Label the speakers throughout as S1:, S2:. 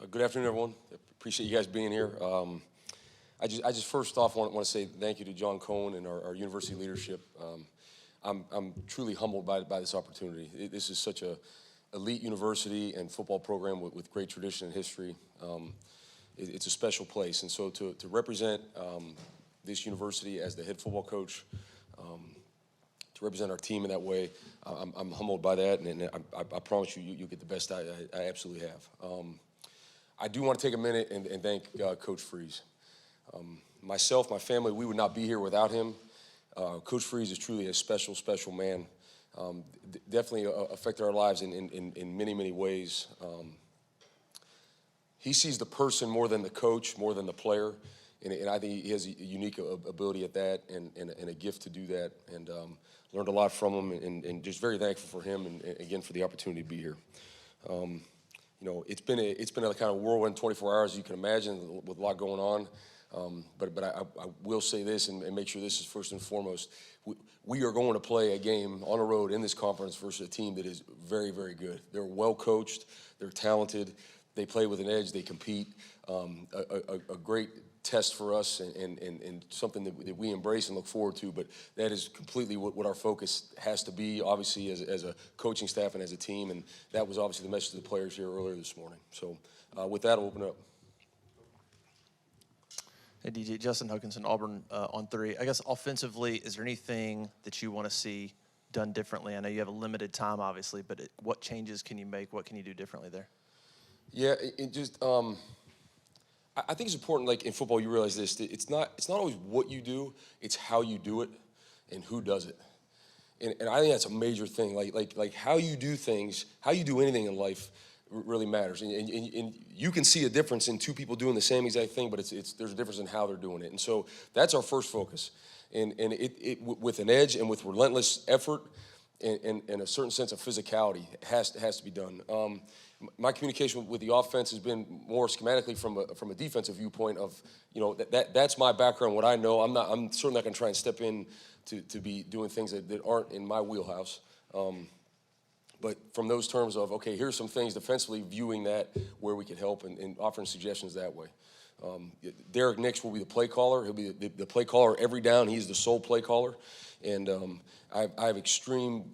S1: Good afternoon, everyone. Appreciate you guys being here. I just first off want to say thank you to John Cohen and our university leadership. I'm truly humbled by this opportunity. This is such a elite university and football program with great tradition and history. It's a special place, and so to represent this university as the head football coach, to represent our team in that way, I'm humbled by that, and I promise you get the best I absolutely have. I do want to take a minute and thank Coach Freeze. Myself, my family, we would not be here without him. Coach Freeze is truly a special, special man. Definitely affected our lives in many, many ways. He sees the person more than the coach, more than the player, and I think he has a unique ability at that and a gift to do that, and learned a lot from him, and just very thankful for him and again for the opportunity to be here. You know, it's been a kind of whirlwind 24 hours, you can imagine, with a lot going on. But I will say this and make sure this is first and foremost. We are going to play a game on the road in this conference versus a team that is very, very good. They're well coached, they're talented, they play with an edge, they compete. A great test for us and something that we embrace and look forward to, but that is completely what our focus has to be, obviously, as a coaching staff and as a team, and that was obviously the message to the players here earlier this morning. So with that, I'll open it up.
S2: Hey, DJ, Justin Hutchinson, Auburn on 3. I guess offensively, is there anything that you want to see done differently? I know you have a limited time, obviously, but what changes can you make? What can you do differently there?
S1: Yeah, I think it's important, like in football, you realize this, it's not always what you do, it's how you do it and who does it. And I think that's a major thing, like how you do things, how you do anything in life really matters. And you can see a difference in two people doing the same exact thing, but there's a difference in how they're doing it. And so that's our first focus. And with an edge and with relentless effort and a certain sense of physicality, it has to be done. My communication with the offense has been more schematically from a defensive viewpoint of, you know, that's my background, what I know. I'm certainly not going to try and step in to be doing things that aren't in my wheelhouse. But from those terms of, okay, here's some things defensively, viewing that where we can help and offering suggestions that way. Derek Nix will be the play caller. He'll be the play caller every down. He's the sole play caller. And I have extreme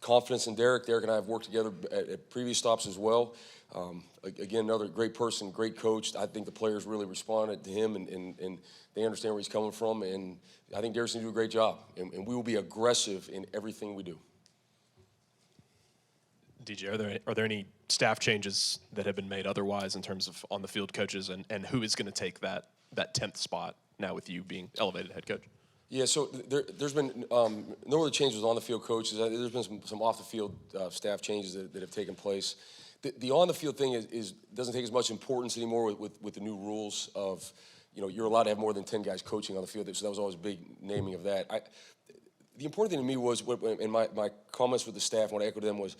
S1: confidence in Derek. Derek and I have worked together at previous stops as well. Again, another great person, great coach. I think the players really responded to him, and they understand where he's coming from. And I think Derek's going to do a great job. And we will be aggressive in everything we do.
S3: DJ, are there any staff changes that have been made otherwise in terms of on-the-field coaches, and who is going to take that 10th spot now with you being elevated head coach?
S1: Yeah, so there's been no other changes on the field coaches. There's been some off the field staff changes that have taken place. The on the field thing doesn't take as much importance anymore with the new rules of, you know, you're allowed to have more than 10 guys coaching on the field. So that was always a big naming of that. The important thing to me was, in my comments with the staff, what I echoed to them was,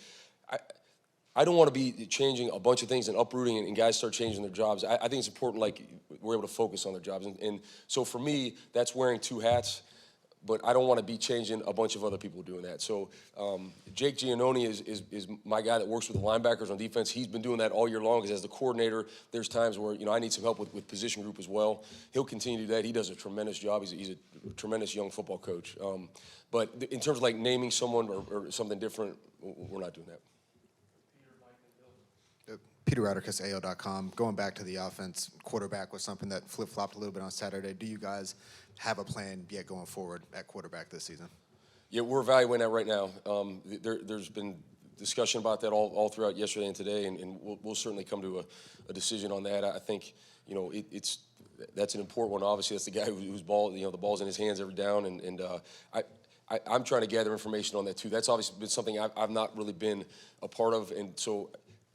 S1: I don't want to be changing a bunch of things and uprooting and guys start changing their jobs. I think it's important, like, we're able to focus on their jobs. And so for me, that's wearing two hats, but I don't want to be changing a bunch of other people doing that. So Jake Giannone is my guy that works with the linebackers on defense. He's been doing that all year long, because as the coordinator, there's times where, you know, I need some help with position group as well. He'll continue to do that. He does a tremendous job. He's a tremendous young football coach. But in terms of, like, naming someone or something different, we're not doing that.
S4: Peter Rauderkus, AO.com. Going back to the offense, quarterback was something that flip-flopped a little bit on Saturday. Do you guys have a plan yet going forward at quarterback this season?
S1: Yeah, we're evaluating that right now. There's been discussion about that all throughout yesterday and today, and we'll certainly come to a decision on that. I think, you know, that's an important one. Obviously, that's the guy whose ball, you know, the ball's in his hands every down, and I'm trying to gather information on that too. That's obviously been something I've not really been a part of, and so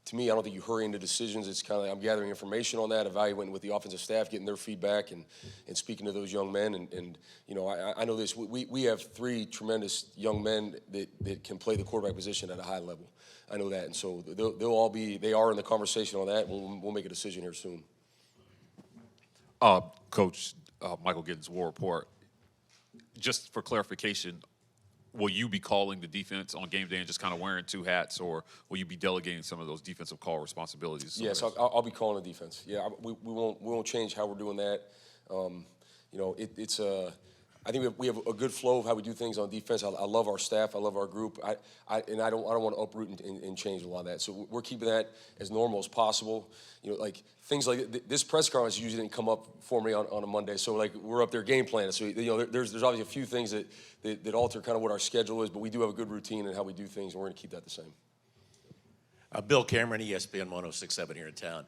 S1: to me, I don't think you hurry into decisions. It's kind of like I'm gathering information on that, evaluating with the offensive staff, getting their feedback, and speaking to those young men. And you know, I know this. We have 3 tremendous young men that can play the quarterback position at a high level. I know that, and so they are in the conversation on that. We'll make a decision here soon.
S5: Coach Michael Giddens, War Report. Just for clarification, will you be calling the defense on game day and just kind of wearing two hats, or will you be delegating some of those defensive call responsibilities? to
S1: Yes,
S5: somebody else?
S1: I'll be calling the defense. Yeah, we won't change how we're doing that. You know, it's I think we have a good flow of how we do things on defense. I love our staff. I love our group. I don't want to uproot and change a lot of that. So we're keeping that as normal as possible. You know, like things like this press conference usually didn't come up for me on a Monday. So like we're up there game planning. So you know, there's obviously a few things that alter kind of what our schedule is, but we do have a good routine in how we do things, and we're going to keep that the same.
S6: Bill Cameron, ESPN 106.7 here in town.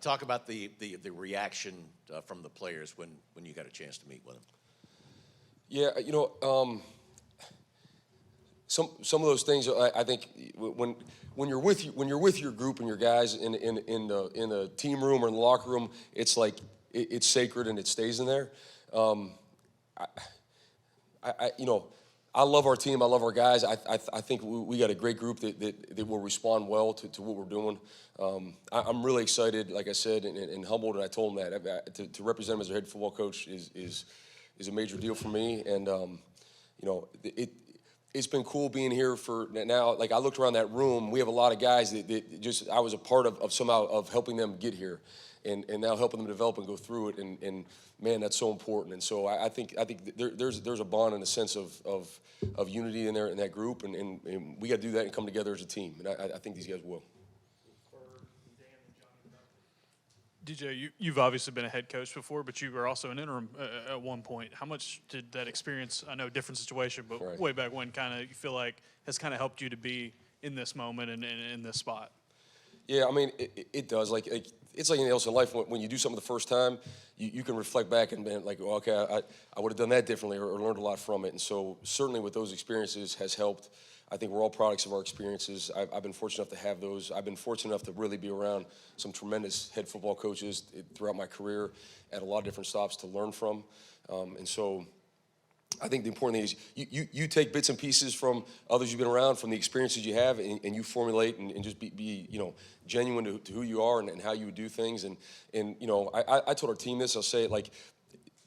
S6: Talk about the reaction from the players when you got a chance to meet with them.
S1: Yeah, you know, some of those things I think when you're with your group and your guys in the team room or in the locker room, it's like it's sacred and it stays in there. You know, I love our team. I love our guys. I think we got a great group that will respond well to what we're doing. I'm really excited, like I said, and humbled. And I told them that to represent him as their head football coach is a major deal for me. And you know, it's been cool being here for now. Like I looked around that room, we have a lot of guys that just I was a part of somehow of helping them get here, and now helping them develop and go through it. And man, that's so important. And so I think there's a bond and a sense of unity in there in that group, and we got to do that and come together as a team. And I think these guys will.
S7: DJ, you've obviously been a head coach before, but you were also an interim at one point. How much did that experience, I know different situation, but
S1: Right.
S7: way back when, kind of you feel like has kind of helped you to be in this moment and in this spot?
S1: Yeah, I mean, it does. Like it's like anything else in life. When you do something the first time, you can reflect back and be like, well, okay, I would have done that differently or learned a lot from it. And so certainly with those experiences has helped. I think we're all products of our experiences. I've been fortunate enough to have those. I've been fortunate enough to really be around some tremendous head football coaches throughout my career at a lot of different stops to learn from. And so I think the important thing is you take bits and pieces from others you've been around, from the experiences you have, and you formulate and just be you know, genuine to who you are and how you would do things. And you know, I told our team this, I'll say it, like,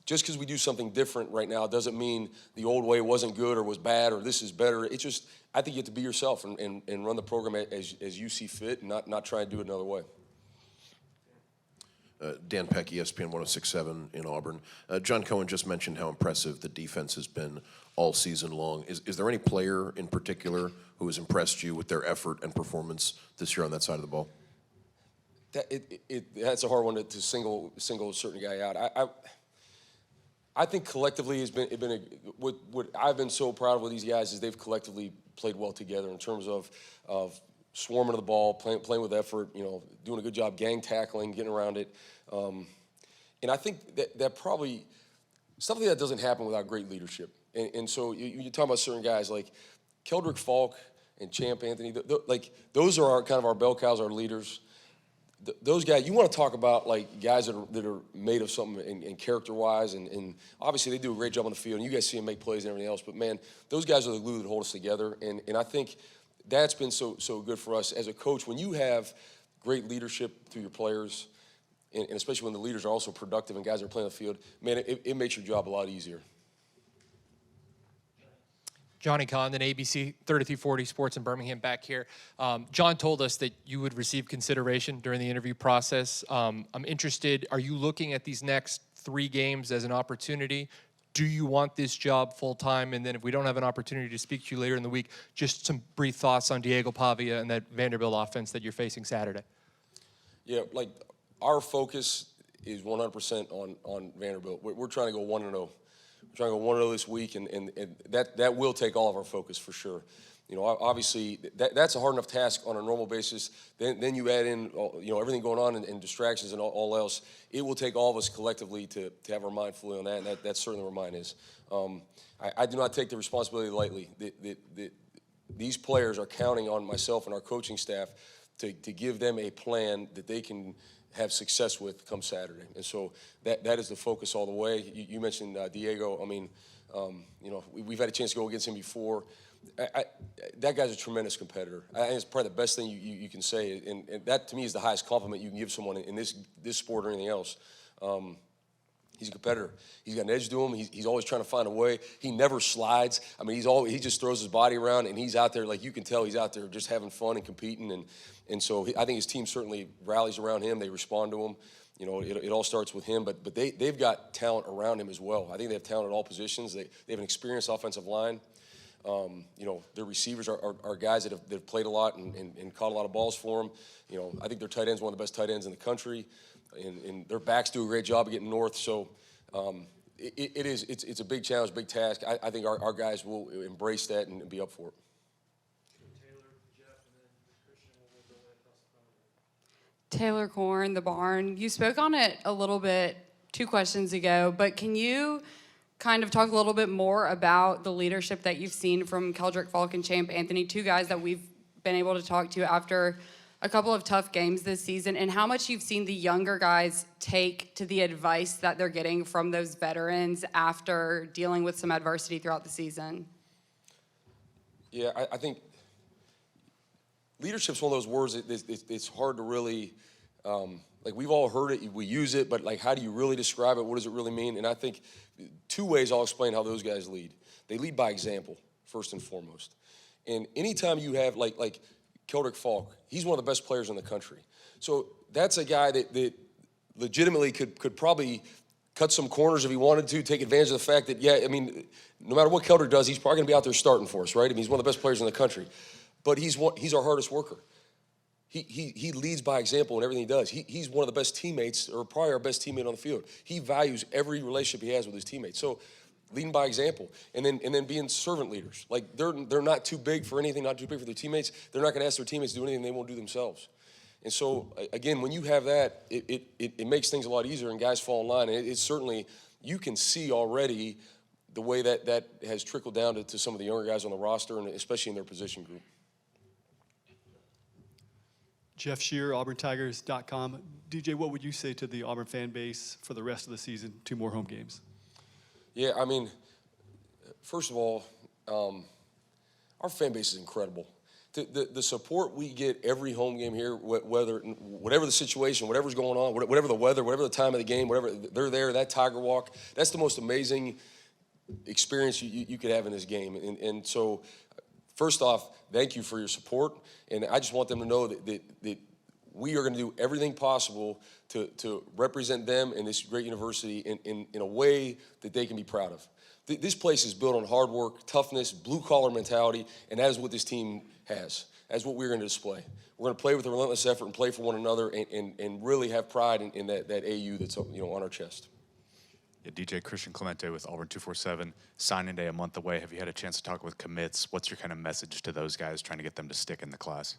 S1: just because we do something different right now doesn't mean the old way wasn't good or was bad or this is better. It's just, I think you have to be yourself and run the program as you see fit and not try and do it another way.
S8: Dan Peck, ESPN 106.7 in Auburn. John Cohen just mentioned how impressive the defense has been all season long. Is there any player in particular who has impressed you with their effort and performance this year on that side of the ball?
S1: That's a hard one to single a certain guy out. I think collectively has been what I've been so proud of with these guys is they've collectively played well together in terms of swarming to the ball, playing with effort, you know, doing a good job gang tackling, getting around it. And I think that probably stuff like that doesn't happen without great leadership. And so you talk about certain guys like Keldrick Falk and Champ Anthony, like those are kind of our bell cows, our leaders. Those guys, you want to talk about like guys that are made of something and character-wise, and obviously they do a great job on the field, and you guys see them make plays and everything else. But man, those guys are the glue that hold us together, and I think that's been so good for us as a coach. When you have great leadership through your players, and especially when the leaders are also productive and guys are playing on the field, man, it makes your job a lot easier.
S9: Johnny Condon, ABC 3340 Sports in Birmingham, back here. John told us that you would receive consideration during the interview process. I'm interested, are you looking at these next 3 games as an opportunity? Do you want this job full-time? And then if we don't have an opportunity to speak to you later in the week, just some brief thoughts on Diego Pavia and that Vanderbilt offense that you're facing Saturday. Yeah,
S1: like our focus is 100% on Vanderbilt. We're trying to go 1-0. We're trying to go 1-0 this week, and that will take all of our focus for sure. You know, obviously that's a hard enough task on a normal basis. Then you add in, you know, everything going on and distractions and all else. It will take all of us collectively to have our mind fully on that, and that's certainly where mine is. I do not take the responsibility lightly. These players are counting on myself and our coaching staff to give them a plan that they can have success with come Saturday. And so that is the focus all the way. You mentioned Diego. I mean, you know, we've had a chance to go against him before. That guy's a tremendous competitor. I think it's probably the best thing you can say, and that to me is the highest compliment you can give someone in this sport or anything else. He's a competitor. He's got an edge to him. He's always trying to find a way. He never slides. I mean, he just throws his body around, and he's out there, like you can tell he's out there just having fun and competing. And so I think his team certainly rallies around him. They respond to him. You know, it all starts with him, but they've got talent around him as well. I think they have talent at all positions. They have an experienced offensive line. You know, their receivers are guys that have played a lot and caught a lot of balls for them. You know, I think their tight end's one of the best tight ends in the country, and their backs do a great job of getting north. So it's a big challenge, big task. I think our guys will embrace that and be up for it.
S10: Taylor Corn, The Barn. You spoke on it a little bit 2 questions ago, but can you kind of talk a little bit more about the leadership that you've seen from Keldrick, Falk, and Champ Anthony, 2 guys that we've been able to talk to after a couple of tough games this season, and how much you've seen the younger guys take to the advice that they're getting from those veterans after dealing with some adversity throughout the season?
S1: Yeah, I think leadership's one of those words that it's hard to really, like we've all heard it, we use it, but like how do you really describe it? What does it really mean? And I think 2 ways I'll explain how those guys lead. They lead by example, first and foremost. And anytime you have like Keldrick Falk, he's one of the best players in the country. So that's a guy that legitimately could probably cut some corners if he wanted to, take advantage of the fact that, yeah, I mean, no matter what Keldrick does, he's probably going to be out there starting for us, right? I mean, he's one of the best players in the country. But he's our hardest worker. He leads by example in everything he does. He's one of the best teammates, or probably our best teammate on the field. He values every relationship he has with his teammates. So leading by example, and then being servant leaders. Like they're not too big for anything, not too big for their teammates. They're not going to ask their teammates to do anything they won't do themselves. And so again, when you have that, it makes things a lot easier, and guys fall in line. And it's certainly, you can see already the way that has trickled down to some of the younger guys on the roster, and especially in their position group.
S11: Jeff Shear, AuburnTigers.com. DJ, what would you say to the Auburn fan base for the rest of the season? 2 more home games.
S1: Yeah, I mean, first of all, our fan base is incredible. The support we get every home game here, whatever the situation, whatever's going on, whatever the weather, whatever the time of the game, whatever, they're there, that Tiger Walk, that's the most amazing experience you could have in this game. And so, first off, thank you for your support, and I just want them to know that we are going to do everything possible to represent them and this great university in a way that they can be proud of. This place is built on hard work, toughness, blue-collar mentality, and that is what this team has. That's what we're going to display. We're going to play with a relentless effort and play for one another and really have pride in that AU that's on our chest.
S12: Yeah, DJ Christian Clemente with Auburn 247, signing day a month away. Have you had a chance to talk with commits? What's your kind of message to those guys trying to get them to stick in the class?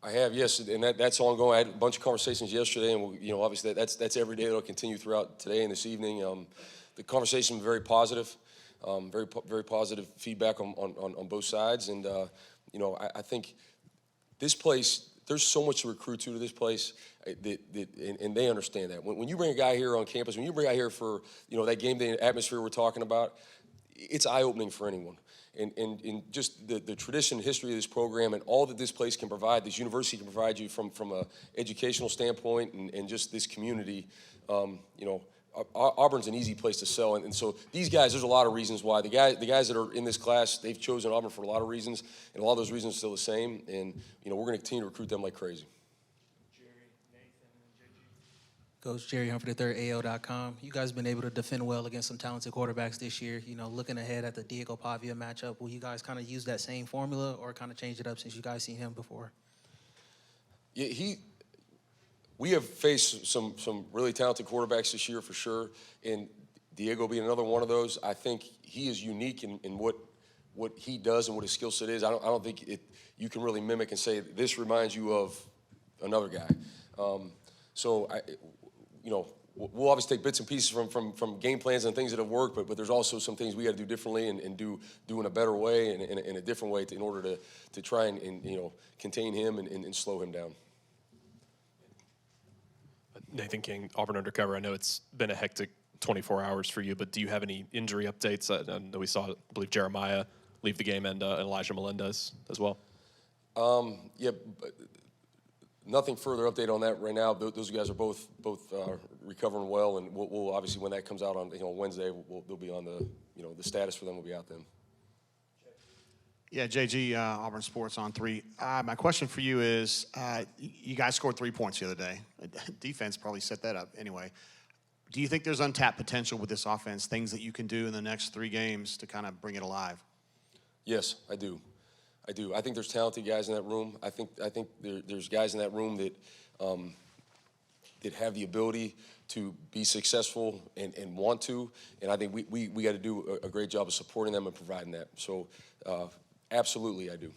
S1: I have, yes, and that's ongoing. I had a bunch of conversations yesterday, and obviously that's every day. It'll continue throughout today and this evening. The conversation was very positive, very positive feedback on both sides, and I think this place, there's so much to recruit to this place, and they understand that. When you bring a guy here on campus, when you bring a guy here for that game day atmosphere we're talking about, it's eye-opening for anyone. And just the tradition and history of this program and all that this place can provide, this university can provide you from an educational standpoint and just this community, Auburn's an easy place to sell. And so these guys, there's a lot of reasons why. The guys that are in this class, they've chosen Auburn for a lot of reasons, and a lot of those reasons are still the same. And, we're going to continue to recruit them like crazy.
S13: Coach Jerry Humphrey III, AO.com. You guys have been able to defend well against some talented quarterbacks this year. Looking ahead at the Diego Pavia matchup, will you guys kind of use that same formula or kind of change it up since you guys seen him before?
S1: Yeah, we have faced some really talented quarterbacks this year for sure, and Diego being another one of those. I think he is unique in what he does and what his skill set is. I don't think you can really mimic and say this reminds you of another guy. We'll obviously take bits and pieces from game plans and things that have worked, but there's also some things we got to do differently and do in a better way and in a different way in order to try and contain him and slow him down.
S3: Nathan King, Auburn Undercover. I know it's been a hectic 24 hours for you, but do you have any injury updates? I know we saw, I believe, Jeremiah leave the game and Elijah Melendez as well.
S1: Yeah, Nothing further update on that right now. Those guys are both recovering well, and we'll obviously, when that comes out on Wednesday, they'll be on the status for them will be out then.
S14: Yeah, JG, Auburn Sports on 3. My question for you is, you guys scored 3 points the other day. Defense probably set that up anyway. Do you think there's untapped potential with this offense, things that you can do in the next 3 games to kind of bring it alive?
S1: Yes, I do. I think there's talented guys in that room. I think there's guys in that room that that have the ability to be successful and want to. And I think we got to do a great job of supporting them and providing that. So absolutely, I do.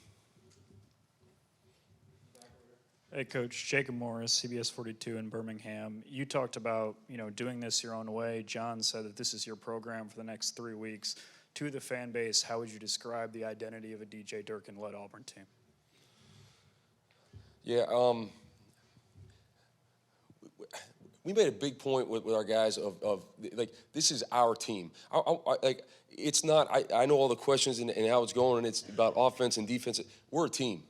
S15: Hey, Coach. Jacob Morris, CBS 42 in Birmingham. You talked about, doing this your own way. John said that this is your program for the next 3 weeks. To the fan base, how would you describe the identity of a DJ Durkin-led Auburn team?
S1: Yeah, we made a big point with our guys of like, this is our team. Like, it's not, I know all the questions and how it's going, and it's about offense and defense. We're a team.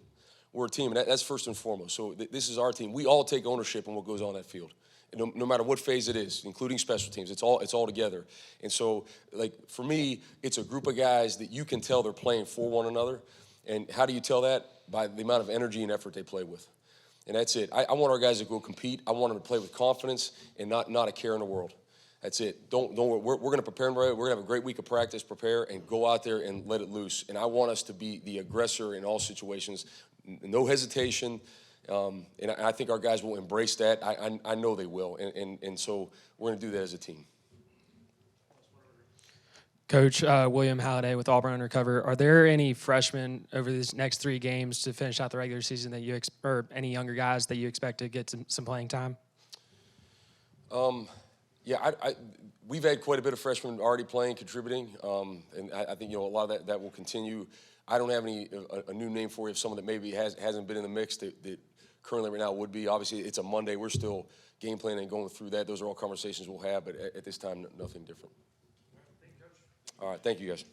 S1: We're a team, and that's first and foremost. So this is our team. We all take ownership in what goes on that field. No matter what phase it is, including special teams, it's all together. And so, like, for me, it's a group of guys that you can tell they're playing for one another. And how do you tell that? By the amount of energy and effort they play with. And that's it. I want our guys to go compete. I want them to play with confidence and not a care in the world. That's it. Don't worry. We're going to prepare them right. We're going to have a great week of practice, prepare, and go out there and let it loose. And I want us to be the aggressor in all situations. No hesitation. And I think our guys will embrace that. I know they will. And so we're going to do that as a team.
S16: Coach, William Halliday with Auburn Undercover. Are there any freshmen over these next 3 games to finish out the regular season that you or any younger guys that you expect to get some playing time?
S1: Yeah, we've had quite a bit of freshmen already playing, contributing, and I think a lot of that will continue. I don't have a new name for you of someone that maybe hasn't been in the mix that currently right now would be. Obviously, it's a Monday. We're still game planning and going through that. Those are all conversations we'll have, but at this time, nothing different. All right, thank you, guys.